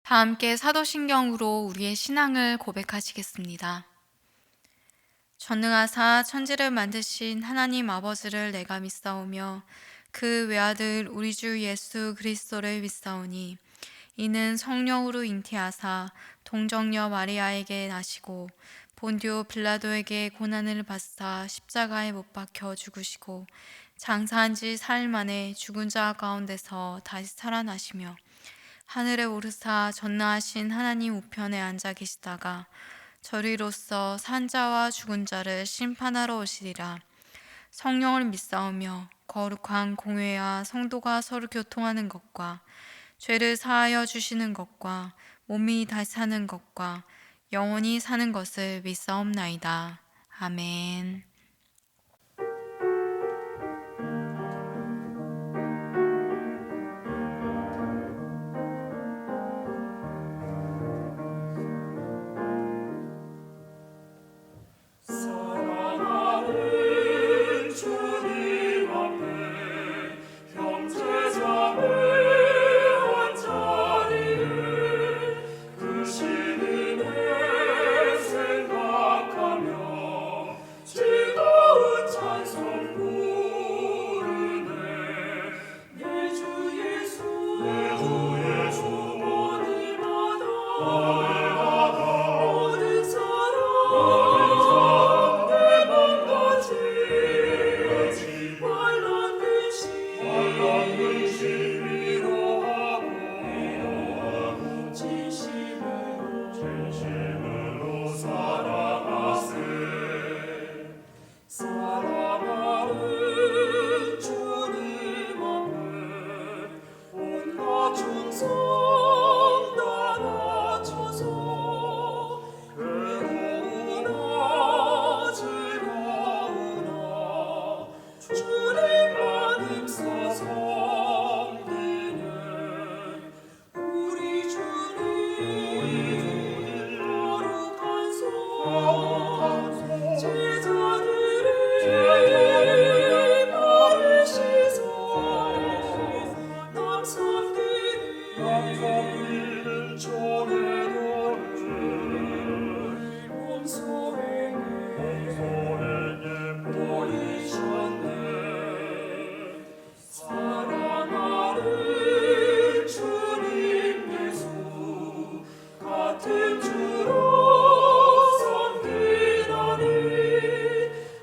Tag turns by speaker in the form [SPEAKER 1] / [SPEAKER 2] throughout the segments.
[SPEAKER 1] 다 함께 사도신경으로 우리의 신앙을 고백하시겠습니다. 전능하사 천지를 만드신 하나님 아버지를 내가 믿사오며 그 외아들 우리 주 예수 그리스도를 믿사오니 이는 성령으로 잉태하사 동정녀 마리아에게 나시고 본디오 빌라도에게 고난을 받사 십자가에 못 박혀 죽으시고 장사한 지 사흘 만에 죽은 자 가운데서 다시 살아나시며 하늘에 오르사 전능하신 하나님 우편에 앉아 계시다가 저리로서 산 자와 죽은 자를 심판하러 오시리라. 성령을 믿사오며 거룩한 공회와 성도가 서로 교통하는 것과 죄를 사하여 주시는 것과 몸이 다시 사는 것과 영원히 사는 것을 믿사옵나이다. 아멘.
[SPEAKER 2] 사랑하는 주님 앞에 형제자매 한 자리에 그 시민을 생각하며 즐거운 찬송 부르네. 내 주 예수 모니마다 모든 사람 말란 근심 위로하고 진심으로 사랑하세. 사랑하는 주님 앞에 온갖 충성 다 바쳐서 괴로우나 즐거우나 주님만 힘써 섬기는 우리 주님 거룩한 손 제자들이 발을 씻어 남 섬기는 초래도를 몸소행에 보이셨네. 사랑하는 주님 예수 같은 주로 섬기다니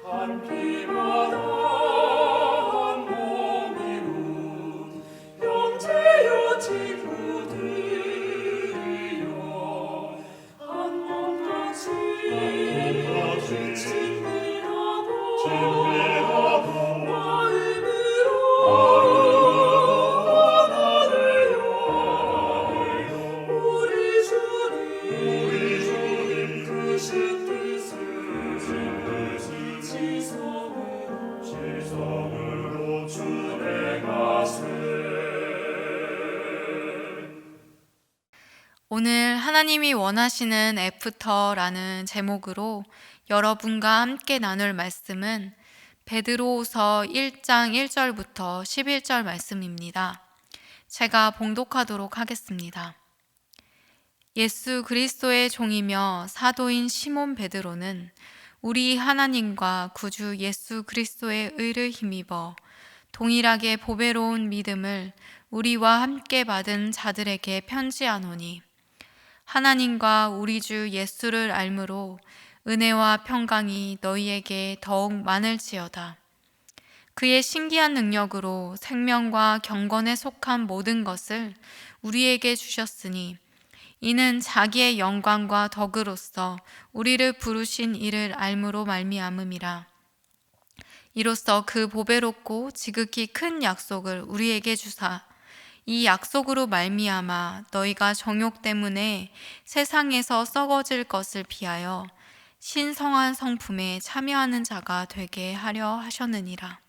[SPEAKER 2] 한 피마다 한 몸이루 형제여 친구들이여 한 몸같이 친밀하고 마음으로 하나 되어 우리 주님 크신 뜻을 지성으로 준행하세.
[SPEAKER 1] 오늘 하나님이 원하시는 애프터라는 제목으로 여러분과 함께 나눌 말씀은 베드로후서 1장 1절부터 11절 말씀입니다. 제가 봉독하도록 하겠습니다. 예수 그리스도의 종이며 사도인 시몬 베드로는 우리 하나님과 구주 예수 그리스도의 의를 힘입어 동일하게 보배로운 믿음을 우리와 함께 받은 자들에게 편지하노니 하나님과 우리 주 예수를 알므로 은혜와 평강이 너희에게 더욱 많을지어다. 그의 신기한 능력으로 생명과 경건에 속한 모든 것을 우리에게 주셨으니 이는 자기의 영광과 덕으로서 우리를 부르신 이를 알므로 말미암음이라. 이로써 그 보배롭고 지극히 큰 약속을 우리에게 주사 이 약속으로 말미암아 너희가 정욕 때문에 세상에서 썩어질 것을 피하여 신성한 성품에 참여하는 자가 되게 하려 하셨느니라.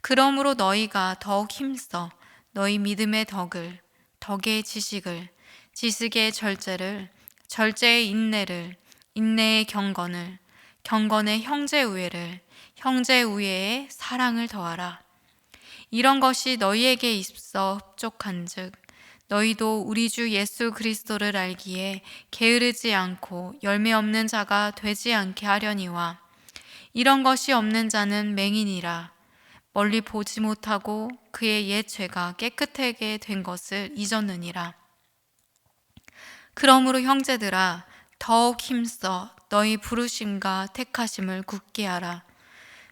[SPEAKER 1] 그러므로 너희가 더욱 힘써 너희 믿음의 덕을, 덕의 지식을, 지식의 절제를, 절제의 인내를, 인내의 경건을, 경건의 형제우애를, 형제우애의 사랑을 더하라. 이런 것이 너희에게 있어 흡족한즉 너희도 우리 주 예수 그리스도를 알기에 게으르지 않고 열매 없는 자가 되지 않게 하려니와 이런 것이 없는 자는 맹인이라 멀리 보지 못하고 그의 옛 죄가 깨끗하게 된 것을 잊었느니라. 그러므로 형제들아 더욱 힘써 너희 부르심과 택하심을 굳게 하라.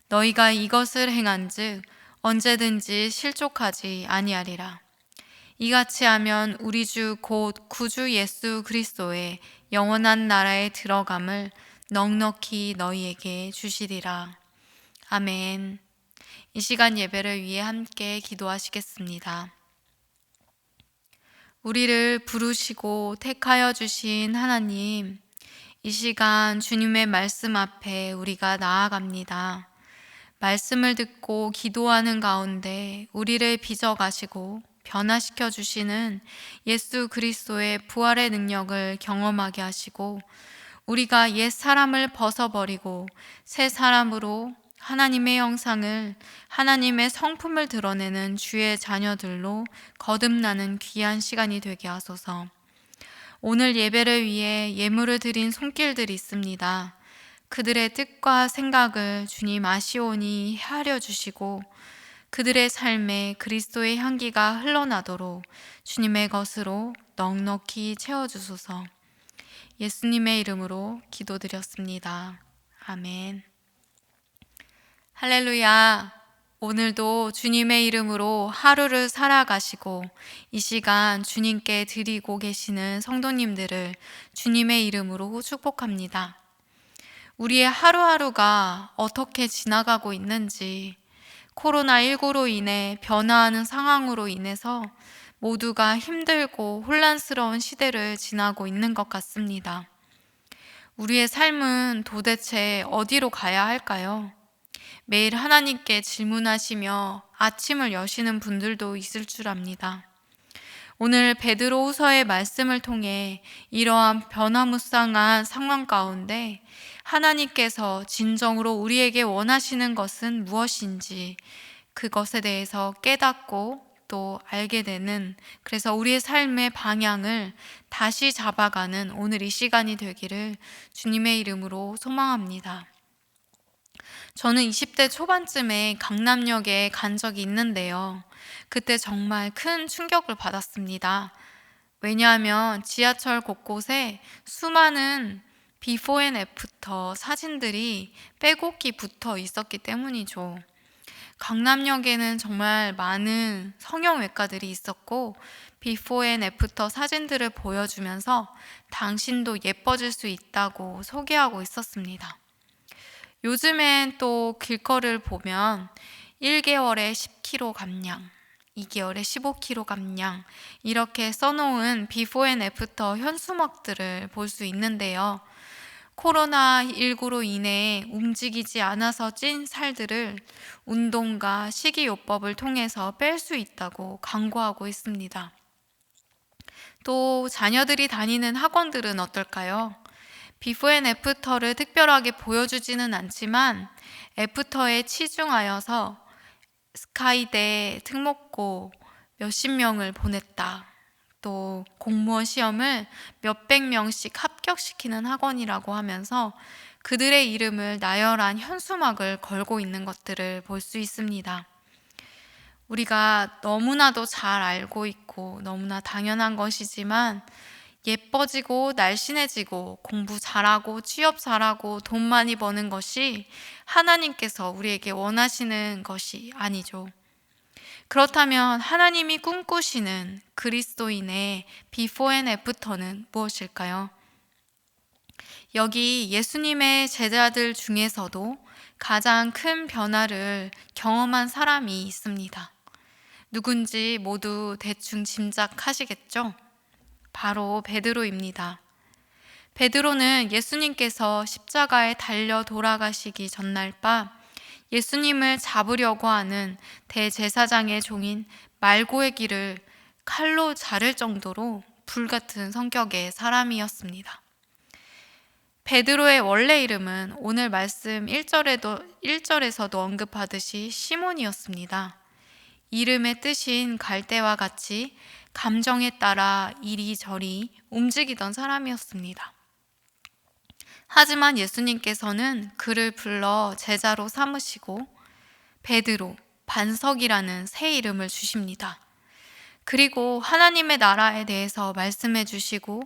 [SPEAKER 1] 너희가 이것을 행한즉 언제든지 실족하지 아니하리라. 이같이 하면 우리 주 곧 구주 예수 그리스도의 영원한 나라에 들어감을 넉넉히 너희에게 주시리라. 아멘. 이 시간 예배를 위해 함께 기도하시겠습니다. 우리를 부르시고 택하여 주신 하나님, 이 시간 주님의 말씀 앞에 우리가 나아갑니다. 말씀을 듣고 기도하는 가운데 우리를 빚어가시고 변화시켜 주시는 예수 그리스도의 부활의 능력을 경험하게 하시고 우리가 옛 사람을 벗어버리고 새 사람으로 하나님의 형상을, 하나님의 성품을 드러내는 주의 자녀들로 거듭나는 귀한 시간이 되게 하소서. 오늘 예배를 위해 예물을 드린 손길들이 있습니다. 그들의 뜻과 생각을 주님 아시오니 헤아려 주시고 그들의 삶에 그리스도의 향기가 흘러나도록 주님의 것으로 넉넉히 채워주소서. 예수님의 이름으로 기도드렸습니다. 아멘. 할렐루야. 오늘도 주님의 이름으로 하루를 살아가시고 이 시간 주님께 드리고 계시는 성도님들을 주님의 이름으로 축복합니다. 우리의 하루하루가 어떻게 지나가고 있는지, 코로나19로 인해 변화하는 상황으로 인해서 모두가 힘들고 혼란스러운 시대를 지나고 있는 것 같습니다. 우리의 삶은 도대체 어디로 가야 할까요? 매일 하나님께 질문하시며 아침을 여시는 분들도 있을 줄 압니다. 오늘 베드로후서의 말씀을 통해 이러한 변화무쌍한 상황 가운데 하나님께서 진정으로 우리에게 원하시는 것은 무엇인지 그것에 대해서 깨닫고 또 알게 되는, 그래서 우리의 삶의 방향을 다시 잡아가는 오늘 이 시간이 되기를 주님의 이름으로 소망합니다. 저는 20대 초반쯤에 강남역에 간 적이 있는데요. 그때 정말 큰 충격을 받았습니다. 왜냐하면 지하철 곳곳에 수많은 비포 앤 애프터 사진들이 빼곡히 붙어 있었기 때문이죠. 강남역에는 정말 많은 성형외과들이 있었고 비포 앤 애프터 사진들을 보여주면서 당신도 예뻐질 수 있다고 소개하고 있었습니다. 요즘엔 또 길거리를 보면 1개월에 10kg 감량, 2개월에 15kg 감량 이렇게 써놓은 비포 앤 애프터 현수막들을 볼 수 있는데요. 코로나19로 인해 움직이지 않아서 찐 살들을 운동과 식이요법을 통해서 뺄 수 있다고 광고하고 있습니다. 또 자녀들이 다니는 학원들은 어떨까요? 비포 앤 애프터를 특별하게 보여주지는 않지만 애프터에 치중하여서 스카이대 특목고 몇십 명을 보냈다. 또 공무원 시험을 몇백 명씩 합격시키는 학원이라고 하면서 그들의 이름을 나열한 현수막을 걸고 있는 것들을 볼 수 있습니다. 우리가 너무나도 잘 알고 있고 너무나 당연한 것이지만 예뻐지고 날씬해지고 공부 잘하고 취업 잘하고 돈 많이 버는 것이 하나님께서 우리에게 원하시는 것이 아니죠. 그렇다면 하나님이 꿈꾸시는 그리스도인의 비포 앤 애프터는 무엇일까요? 여기 예수님의 제자들 중에서도 가장 큰 변화를 경험한 사람이 있습니다. 누군지 모두 대충 짐작하시겠죠? 바로 베드로입니다. 베드로는 예수님께서 십자가에 달려 돌아가시기 전날 밤 예수님을 잡으려고 하는 대제사장의 종인 말고의 길을 칼로 자를 정도로 불같은 성격의 사람이었습니다. 베드로의 원래 이름은 오늘 말씀 1절에서도 언급하듯이 시몬이었습니다. 이름의 뜻인 갈대와 같이 감정에 따라 이리저리 움직이던 사람이었습니다. 하지만 예수님께서는 그를 불러 제자로 삼으시고 베드로, 반석이라는 새 이름을 주십니다. 그리고 하나님의 나라에 대해서 말씀해 주시고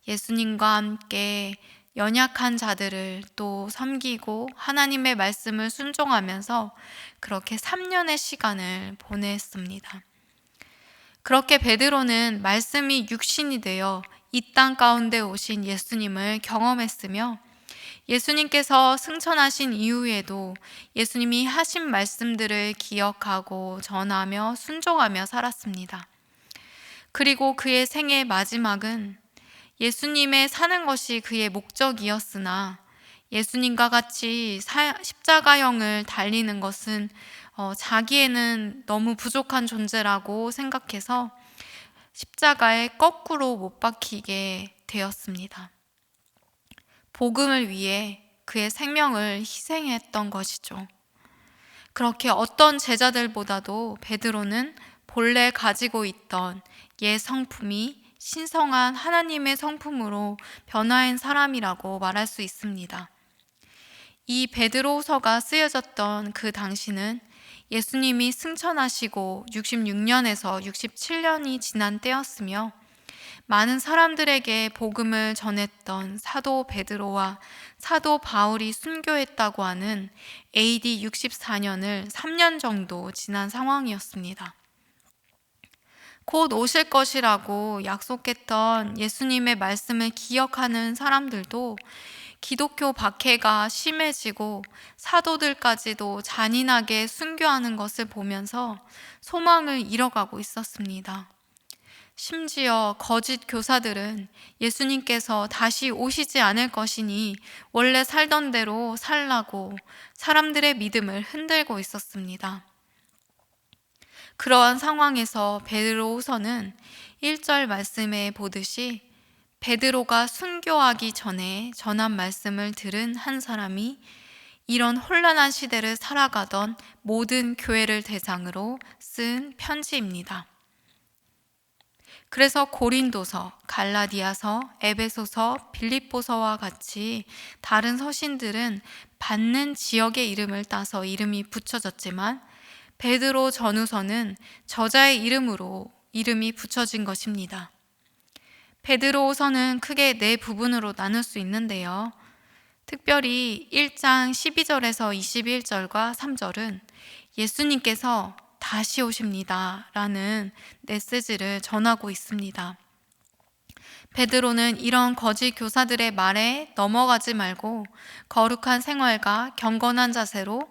[SPEAKER 1] 예수님과 함께 연약한 자들을 또 섬기고 하나님의 말씀을 순종하면서 그렇게 3년의 시간을 보냈습니다. 그렇게 베드로는 말씀이 육신이 되어 이 땅 가운데 오신 예수님을 경험했으며 예수님께서 승천하신 이후에도 예수님이 하신 말씀들을 기억하고 전하며 순종하며 살았습니다. 그리고 그의 생의 마지막은 예수님의 사는 것이 그의 목적이었으나 예수님과 같이 십자가형을 달리는 것은 자기에는 너무 부족한 존재라고 생각해서 십자가에 거꾸로 못 박히게 되었습니다. 복음을 위해 그의 생명을 희생했던 것이죠. 그렇게 어떤 제자들보다도 베드로는 본래 가지고 있던 옛 성품이 신성한 하나님의 성품으로 변화한 사람이라고 말할 수 있습니다. 이 베드로후서가 쓰여졌던 그 당시는 예수님이 승천하시고 66년에서 67년이 지난 때였으며 많은 사람들에게 복음을 전했던 사도 베드로와 사도 바울이 순교했다고 하는 AD 64년을 3년 정도 지난 상황이었습니다. 곧 오실 것이라고 약속했던 예수님의 말씀을 기억하는 사람들도 기독교 박해가 심해지고 사도들까지도 잔인하게 순교하는 것을 보면서 소망을 잃어가고 있었습니다. 심지어 거짓 교사들은 예수님께서 다시 오시지 않을 것이니 원래 살던 대로 살라고 사람들의 믿음을 흔들고 있었습니다. 그러한 상황에서 베드로후서는 1절 말씀에 보듯이 베드로가 순교하기 전에 전한 말씀을 들은 한 사람이 이런 혼란한 시대를 살아가던 모든 교회를 대상으로 쓴 편지입니다. 그래서 고린도서, 갈라디아서, 에베소서, 빌립보서와 같이 다른 서신들은 받는 지역의 이름을 따서 이름이 붙여졌지만 베드로 전후서는 저자의 이름으로 이름이 붙여진 것입니다. 베드로후서는 크게 4부분으로 나눌 수 있는데요. 특별히 1장 12절에서 21절과 3절은 예수님께서 다시 오십니다 라는 메시지를 전하고 있습니다. 베드로는 이런 거짓 교사들의 말에 넘어가지 말고 거룩한 생활과 경건한 자세로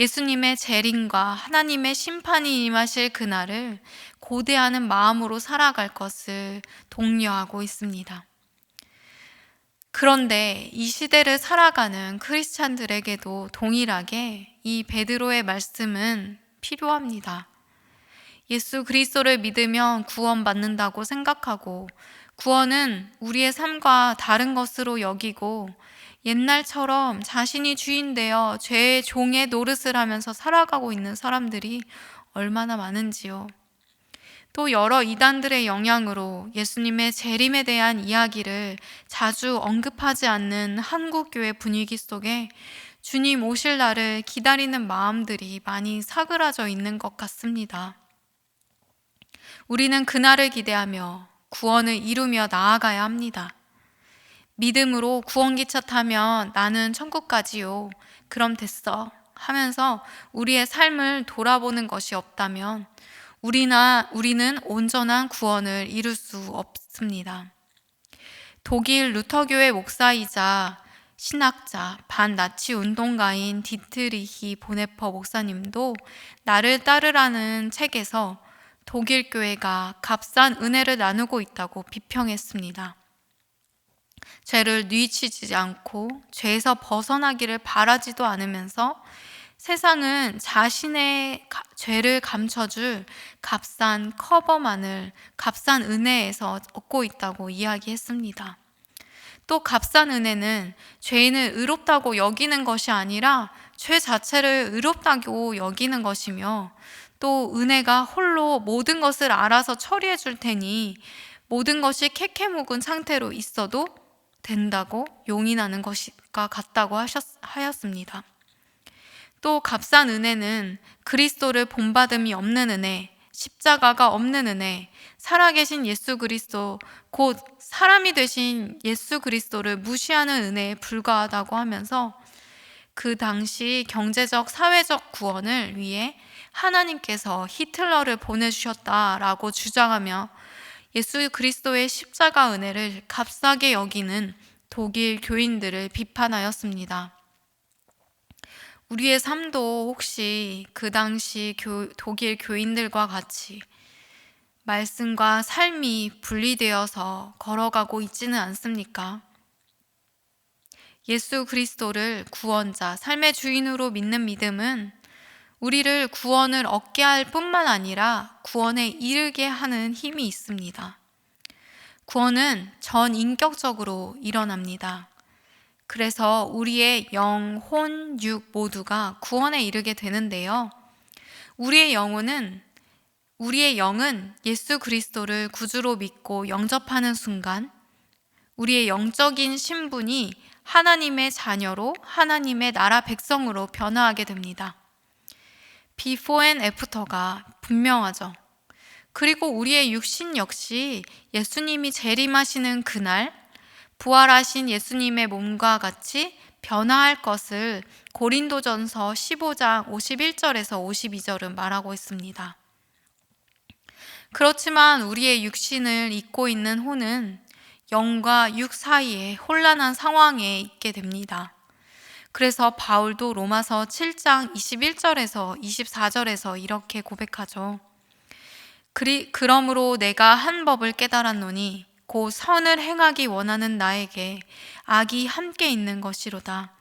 [SPEAKER 1] 예수님의 재림과 하나님의 심판이 임하실 그날을 고대하는 마음으로 살아갈 것을 독려하고 있습니다. 그런데 이 시대를 살아가는 크리스찬들에게도 동일하게 이 베드로의 말씀은 필요합니다. 예수 그리스도를 믿으면 구원받는다고 생각하고 구원은 우리의 삶과 다른 것으로 여기고 옛날처럼 자신이 주인 되어 죄의 종의 노릇을 하면서 살아가고 있는 사람들이 얼마나 많은지요. 또 여러 이단들의 영향으로 예수님의 재림에 대한 이야기를 자주 언급하지 않는 한국교회 분위기 속에 주님 오실 날을 기다리는 마음들이 많이 사그라져 있는 것 같습니다. 우리는 그날을 기대하며 구원을 이루며 나아가야 합니다. 믿음으로 구원기차 타면 나는 천국 가지요. 그럼 됐어. 하면서 우리의 삶을 돌아보는 것이 없다면 우리는 온전한 구원을 이룰 수 없습니다. 독일 루터교회 목사이자 신학자, 반나치 운동가인 디트리히 보네퍼 목사님도 나를 따르라는 책에서 독일 교회가 값싼 은혜를 나누고 있다고 비평했습니다. 죄를 뉘치지 않고 죄에서 벗어나기를 바라지도 않으면서 세상은 자신의 죄를 감춰줄 값싼 커버만을 값싼 은혜에서 얻고 있다고 이야기했습니다. 또 값싼 은혜는 죄인을 의롭다고 여기는 것이 아니라 죄 자체를 의롭다고 여기는 것이며 또 은혜가 홀로 모든 것을 알아서 처리해 줄 테니 모든 것이 캐캐묵은 상태로 있어도 된다고 용인하는 것과 같다고 하였습니다. 또 값싼 은혜는 그리스도를 본받음이 없는 은혜, 십자가가 없는 은혜, 살아계신 예수 그리스도, 곧 사람이 되신 예수 그리스도를 무시하는 은혜에 불과하다고 하면서 그 당시 경제적, 사회적 구원을 위해 하나님께서 히틀러를 보내주셨다라고 주장하며 예수 그리스도의 십자가 은혜를 값싸게 여기는 독일 교인들을 비판하였습니다. 우리의 삶도 혹시 그 당시 독일 교인들과 같이 말씀과 삶이 분리되어서 걸어가고 있지는 않습니까? 예수 그리스도를 구원자, 삶의 주인으로 믿는 믿음은 우리를 구원을 얻게 할 뿐만 아니라 구원에 이르게 하는 힘이 있습니다. 구원은 전인격적으로 일어납니다. 그래서 우리의 영, 혼, 육 모두가 구원에 이르게 되는데요. 우리의 영은 예수 그리스도를 구주로 믿고 영접하는 순간 우리의 영적인 신분이 하나님의 자녀로 하나님의 나라 백성으로 변화하게 됩니다. 비포 앤 애프터가 분명하죠. 그리고 우리의 육신 역시 예수님이 재림하시는 그날 부활하신 예수님의 몸과 같이 변화할 것을 고린도전서 15장 51절에서 52절은 말하고 있습니다. 그렇지만 우리의 육신을 잇고 있는 혼은 영과 육 사이에 혼란한 상황에 있게 됩니다. 그래서 바울도 로마서 7장 21절에서 24절에서 이렇게 고백하죠. 그러므로 내가 한 법을 깨달았노니 곧 선을 행하기 원하는 나에게 악이 함께 있는 것이로다.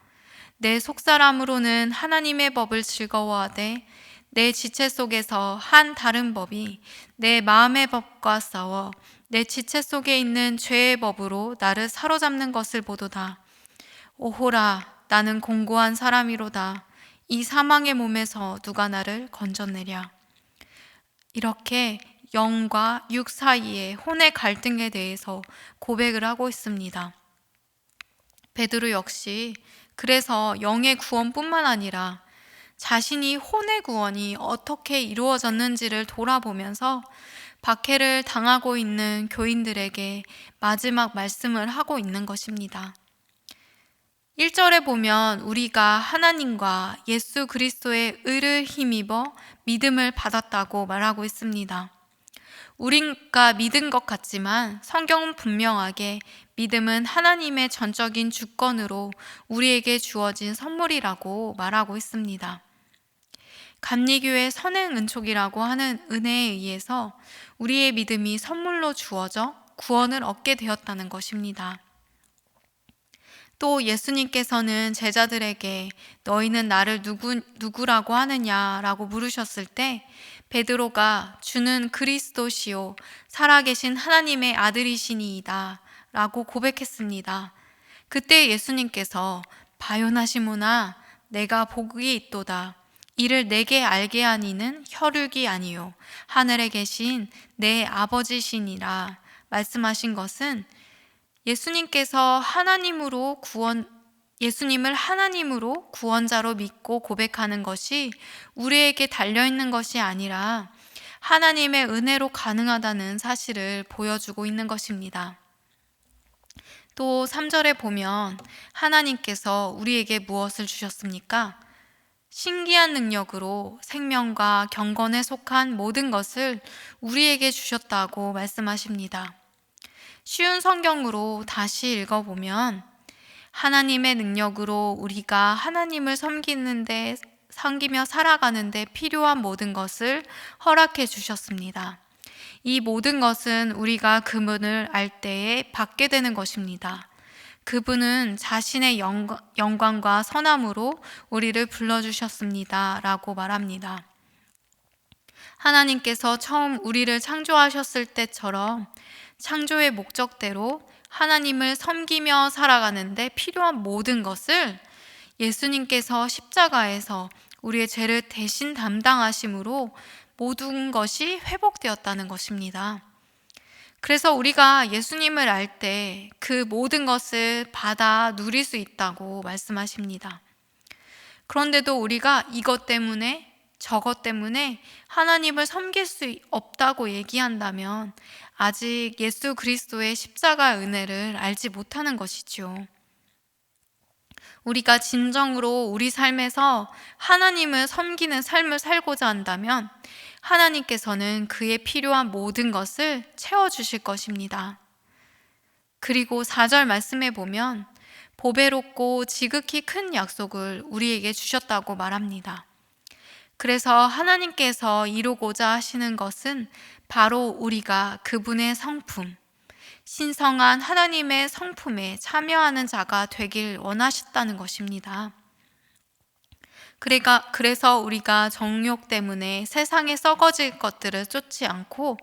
[SPEAKER 1] 내 속사람으로는 하나님의 법을 즐거워하되 내 지체 속에서 한 다른 법이 내 마음의 법과 싸워 내 지체 속에 있는 죄의 법으로 나를 사로잡는 것을 보도다. 오호라, 나는 공고한 사람이로다. 이 사망의 몸에서 누가 나를 건져내랴. 이렇게 영과 육 사이의 혼의 갈등에 대해서 고백을 하고 있습니다. 베드로 역시 그래서 영의 구원뿐만 아니라 자신이 혼의 구원이 어떻게 이루어졌는지를 돌아보면서 박해를 당하고 있는 교인들에게 마지막 말씀을 하고 있는 것입니다. 1절에 보면 우리가 하나님과 예수 그리스도의 의를 힘입어 믿음을 받았다고 말하고 있습니다. 우리가 믿은 것 같지만 성경은 분명하게 믿음은 하나님의 전적인 주권으로 우리에게 주어진 선물이라고 말하고 있습니다. 감리교의 선행은총이라고 하는 은혜에 의해서 우리의 믿음이 선물로 주어져 구원을 얻게 되었다는 것입니다. 또 예수님께서는 제자들에게 너희는 나를 누구라고 하느냐라고 물으셨을 때 베드로가 주는 그리스도시요 살아계신 하나님의 아들이시니이다 라고 고백했습니다. 그때 예수님께서 바요나시모나 내가 복이 있도다. 이를 내게 알게 하니는 혈육이 아니요 하늘에 계신 내 아버지시니라 말씀하신 것은 예수님을 하나님으로 구원자로 믿고 고백하는 것이 우리에게 달려있는 것이 아니라 하나님의 은혜로 가능하다는 사실을 보여주고 있는 것입니다. 또 3절에 보면 하나님께서 우리에게 무엇을 주셨습니까? 신기한 능력으로 생명과 경건에 속한 모든 것을 우리에게 주셨다고 말씀하십니다. 쉬운 성경으로 다시 읽어보면 하나님의 능력으로 우리가 하나님을 섬기며 살아가는데 필요한 모든 것을 허락해 주셨습니다. 이 모든 것은 우리가 그분을 알 때에 받게 되는 것입니다. 그분은 자신의 영광과 선함으로 우리를 불러주셨습니다. 라고 말합니다. 하나님께서 처음 우리를 창조하셨을 때처럼 창조의 목적대로 하나님을 섬기며 살아가는데 필요한 모든 것을 예수님께서 십자가에서 우리의 죄를 대신 담당하심으로 모든 것이 회복되었다는 것입니다. 그래서 우리가 예수님을 알 때 그 모든 것을 받아 누릴 수 있다고 말씀하십니다. 그런데도 우리가 이것 때문에 저것 때문에 하나님을 섬길 수 없다고 얘기한다면 아직 예수 그리스도의 십자가 은혜를 알지 못하는 것이죠. 우리가 진정으로 우리 삶에서 하나님을 섬기는 삶을 살고자 한다면 하나님께서는 그에 필요한 모든 것을 채워주실 것입니다. 그리고 4절 말씀에 보면 보배롭고 지극히 큰 약속을 우리에게 주셨다고 말합니다. 그래서 하나님께서 이루고자 하시는 것은 바로 우리가 그분의 성품, 신성한 하나님의 성품에 참여하는 자가 되길 원하셨다는 것입니다. 그래서 우리가 정욕 때문에 세상에 썩어질 것들을 쫓지 않고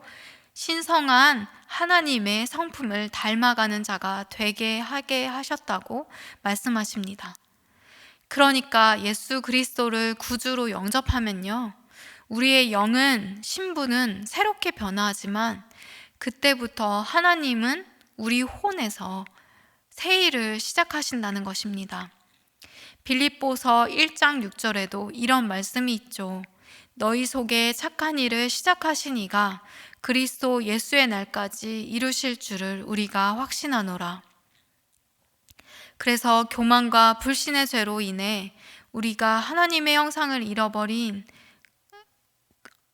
[SPEAKER 1] 신성한 하나님의 성품을 닮아가는 자가 되게 하게 하셨다고 말씀하십니다. 그러니까 예수 그리스도를 구주로 영접하면요, 우리의 영은, 신분은 새롭게 변화하지만 그때부터 하나님은 우리 혼에서 새 일을 시작하신다는 것입니다. 빌립보서 1장 6절에도 이런 말씀이 있죠. 너희 속에 착한 일을 시작하신 이가 그리스도 예수의 날까지 이루실 줄을 우리가 확신하노라. 그래서 교만과 불신의 죄로 인해 우리가 하나님의 형상을 잃어버린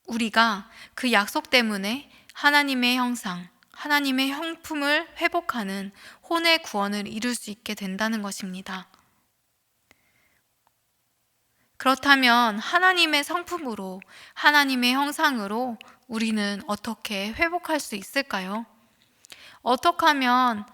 [SPEAKER 1] 우리가 그 약속 때문에 하나님의 형상, 하나님의 형품을 회복하는 혼의 구원을 이룰 수 있게 된다는 것입니다. 그렇다면 하나님의 성품으로, 하나님의 형상으로 우리는 어떻게 회복할 수 있을까요? 어떻게 하면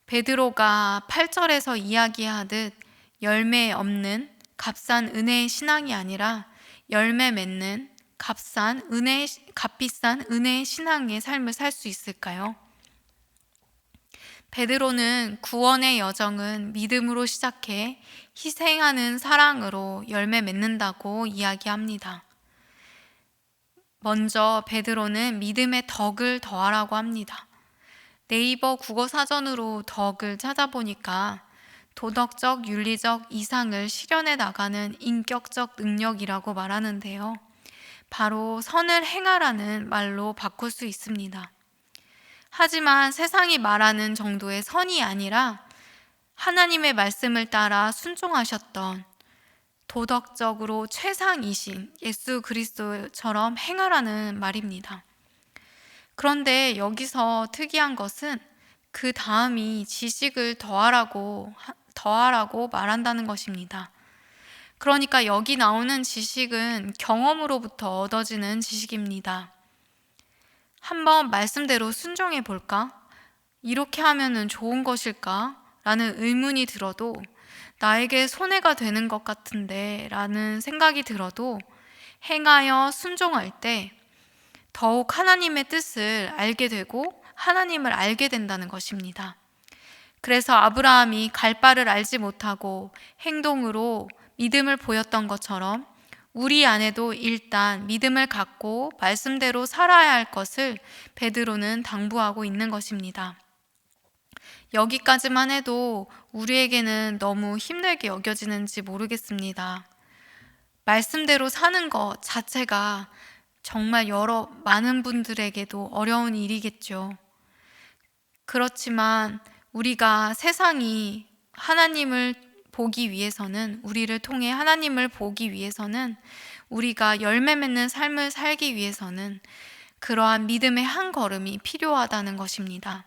[SPEAKER 1] 베드로가 8절에서 이야기하듯 열매 없는 값싼 은혜의 신앙이 아니라 열매 맺는 값비싼 은혜의 신앙의 삶을 살 수 있을까요? 베드로는 구원의 여정은 믿음으로 시작해 희생하는 사랑으로 열매 맺는다고 이야기합니다. 먼저 베드로는 믿음의 덕을 더하라고 합니다. 네이버 국어사전으로 덕을 찾아보니까 도덕적, 윤리적 이상을 실현해 나가는 인격적 능력이라고 말하는데요. 바로 선을 행하라는 말로 바꿀 수 있습니다. 하지만 세상이 말하는 정도의 선이 아니라 하나님의 말씀을 따라 순종하셨던 도덕적으로 최상이신 예수 그리스도처럼 행하라는 말입니다. 그런데 여기서 특이한 것은 그 다음이 지식을 더하라고 말한다는 것입니다. 그러니까 여기 나오는 지식은 경험으로부터 얻어지는 지식입니다. 한번 말씀대로 순종해 볼까? 이렇게 하면은 좋은 것일까? 라는 의문이 들어도, 나에게 손해가 되는 것 같은데 라는 생각이 들어도 행하여 순종할 때 더욱 하나님의 뜻을 알게 되고 하나님을 알게 된다는 것입니다. 그래서 아브라함이 갈 바를 알지 못하고 행동으로 믿음을 보였던 것처럼 우리 안에도 일단 믿음을 갖고 말씀대로 살아야 할 것을 베드로는 당부하고 있는 것입니다. 여기까지만 해도 우리에게는 너무 힘들게 여겨지는지 모르겠습니다. 말씀대로 사는 것 자체가 정말 많은 분들에게도 어려운 일이겠죠. 그렇지만 우리가 세상이 하나님을 보기 위해서는, 우리를 통해 하나님을 보기 위해서는, 우리가 열매 맺는 삶을 살기 위해서는 그러한 믿음의 한 걸음이 필요하다는 것입니다.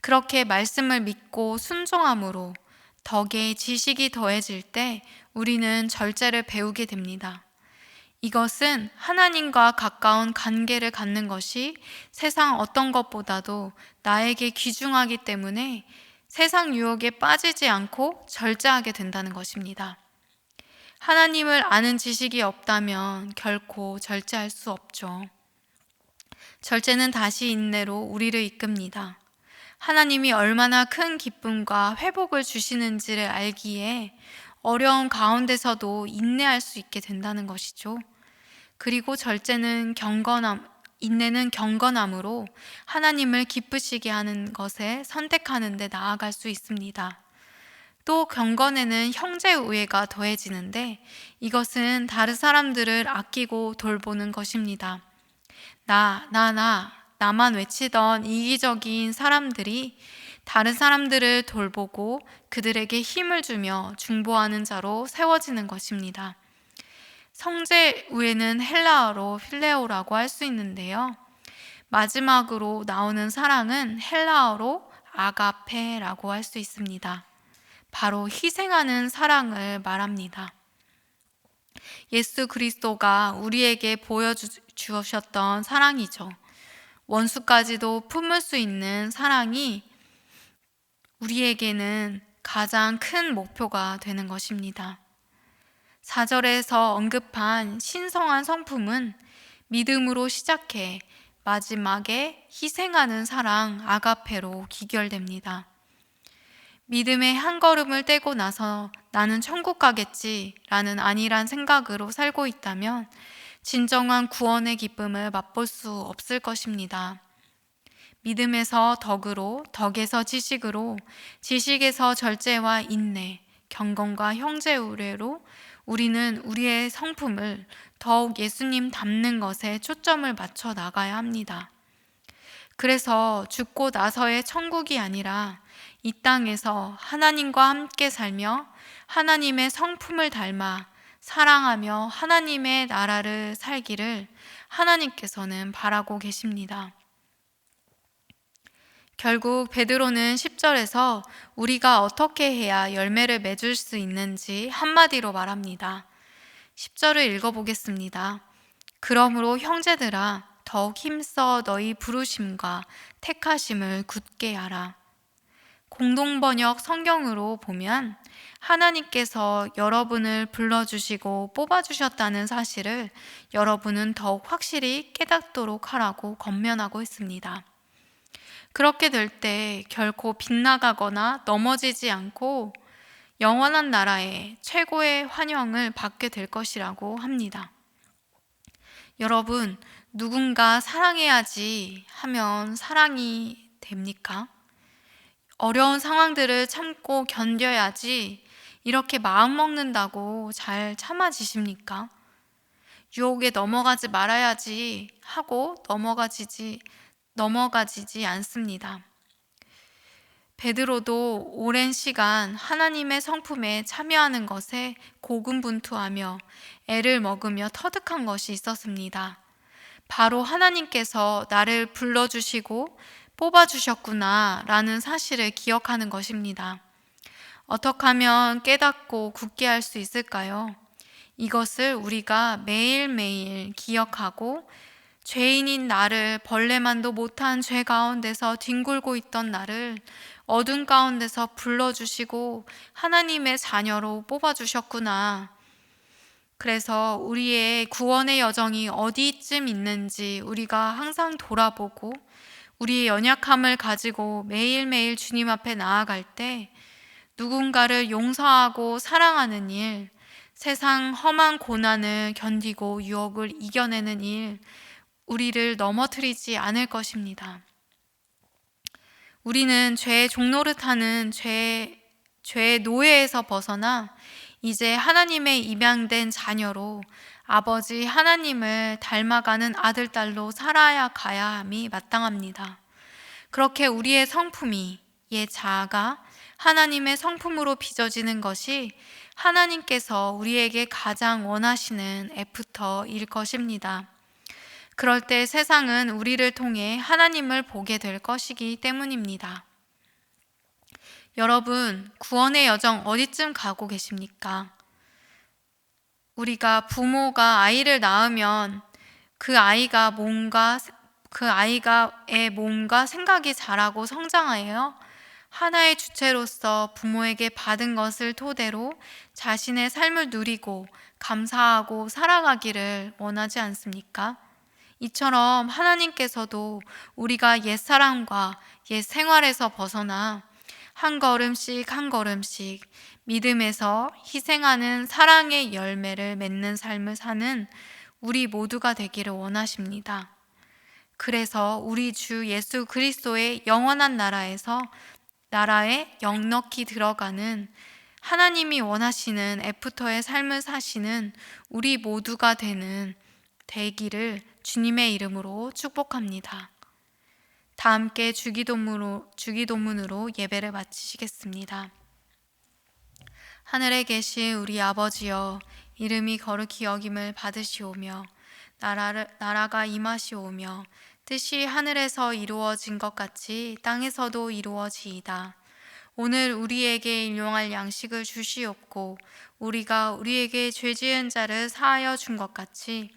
[SPEAKER 1] 그렇게 말씀을 믿고 순종함으로 덕에 지식이 더해질 때 우리는 절제를 배우게 됩니다. 이것은 하나님과 가까운 관계를 갖는 것이 세상 어떤 것보다도 나에게 귀중하기 때문에 세상 유혹에 빠지지 않고 절제하게 된다는 것입니다. 하나님을 아는 지식이 없다면 결코 절제할 수 없죠. 절제는 다시 인내로 우리를 이끕니다. 하나님이 얼마나 큰 기쁨과 회복을 주시는지를 알기에 어려운 가운데서도 인내할 수 있게 된다는 것이죠. 그리고 절제는 인내는 경건함으로 하나님을 기쁘시게 하는 것에 선택하는 데 나아갈 수 있습니다. 또 경건에는 형제 우애가 더해지는데 이것은 다른 사람들을 아끼고 돌보는 것입니다. 나만 외치던 이기적인 사람들이 다른 사람들을 돌보고 그들에게 힘을 주며 중보하는 자로 세워지는 것입니다. 성제 우애는 헬라어로 필레오라고 할 수 있는데요. 마지막으로 나오는 사랑은 헬라어로 아가페라고 할 수 있습니다. 바로 희생하는 사랑을 말합니다. 예수 그리스도가 우리에게 보여주셨던 사랑이죠. 원수까지도 품을 수 있는 사랑이 우리에게는 가장 큰 목표가 되는 것입니다. 4절에서 언급한 신성한 성품은 믿음으로 시작해 마지막에 희생하는 사랑 아가페로 기결됩니다. 믿음의 한 걸음을 떼고 나서 나는 천국 가겠지 라는 안일한 생각으로 살고 있다면 진정한 구원의 기쁨을 맛볼 수 없을 것입니다. 믿음에서 덕으로, 덕에서 지식으로, 지식에서 절제와 인내, 경건과 형제 우애로 우리는 우리의 성품을 더욱 예수님 닮는 것에 초점을 맞춰 나가야 합니다. 그래서 죽고 나서의 천국이 아니라 이 땅에서 하나님과 함께 살며 하나님의 성품을 닮아 사랑하며 하나님의 나라를 살기를 하나님께서는 바라고 계십니다. 결국 베드로는 10절에서 우리가 어떻게 해야 열매를 맺을 수 있는지 한마디로 말합니다. 10절을 읽어보겠습니다. 그러므로 형제들아 더욱 힘써 너희 부르심과 택하심을 굳게 하라. 공동번역 성경으로 보면 하나님께서 여러분을 불러주시고 뽑아주셨다는 사실을 여러분은 더욱 확실히 깨닫도록 하라고 권면하고 있습니다. 그렇게 될 때 결코 빗나가거나 넘어지지 않고 영원한 나라의 최고의 환영을 받게 될 것이라고 합니다. 여러분, 누군가 사랑해야지 하면 사랑이 됩니까? 어려운 상황들을 참고 견뎌야지 이렇게 마음 먹는다고 잘 참아지십니까? 유혹에 넘어가지 말아야지 하고 넘어가지지 않습니다. 베드로도 오랜 시간 하나님의 성품에 참여하는 것에 고군분투하며 애를 먹으며 터득한 것이 있었습니다. 바로 하나님께서 나를 불러주시고 뽑아주셨구나 라는 사실을 기억하는 것입니다. 어떻게 하면 깨닫고 굳게 할 수 있을까요? 이것을 우리가 매일매일 기억하고 죄인인 나를 벌레만도 못한 죄 가운데서 뒹굴고 있던 나를 어둠 가운데서 불러주시고 하나님의 자녀로 뽑아주셨구나. 그래서 우리의 구원의 여정이 어디쯤 있는지 우리가 항상 돌아보고 우리의 연약함을 가지고 매일매일 주님 앞에 나아갈 때 누군가를 용서하고 사랑하는 일, 세상 험한 고난을 견디고 유혹을 이겨내는 일, 우리를 넘어뜨리지 않을 것입니다. 우리는 죄의 종노릇하는 죄의 노예에서 벗어나 이제 하나님의 입양된 자녀로 아버지 하나님을 닮아가는 아들, 딸로 살아야 가야 함이 마땅합니다. 그렇게 우리의 성품이 옛 자아가 하나님의 성품으로 빚어지는 것이 하나님께서 우리에게 가장 원하시는 애프터일 것입니다. 그럴 때 세상은 우리를 통해 하나님을 보게 될 것이기 때문입니다. 여러분, 구원의 여정 어디쯤 가고 계십니까? 우리가 부모가 아이를 낳으면 그 아이가의 몸과 생각이 자라고 성장하여 하나의 주체로서 부모에게 받은 것을 토대로 자신의 삶을 누리고 감사하고 살아가기를 원하지 않습니까? 이처럼 하나님께서도 우리가 옛사람과 옛 생활에서 벗어나 한 걸음씩 한 걸음씩 믿음에서 희생하는 사랑의 열매를 맺는 삶을 사는 우리 모두가 되기를 원하십니다. 그래서 우리 주 예수 그리스도의 영원한 나라에 넉넉히 들어가는 하나님이 원하시는 애프터의 삶을 사시는 우리 모두가 되기를 주님의 이름으로 축복합니다. 다 함께 주기도문으로 예배를 마치시겠습니다. 하늘에 계신 우리 아버지여, 이름이 거룩히 여김을 받으시오며 나라가 임하시오며 뜻이 하늘에서 이루어진 것 같이 땅에서도 이루어지이다. 오늘 우리에게 일용할 양식을 주시옵고 우리가 우리에게 죄 지은 자를 사하여 준 것 같이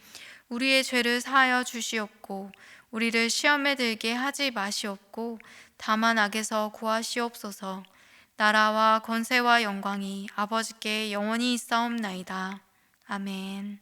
[SPEAKER 1] 우리의 죄를 사하여 주시옵고 우리를 시험에 들게 하지 마시옵고 다만 악에서 구하시옵소서. 나라와 권세와 영광이 아버지께 영원히 있사옵나이다. 아멘.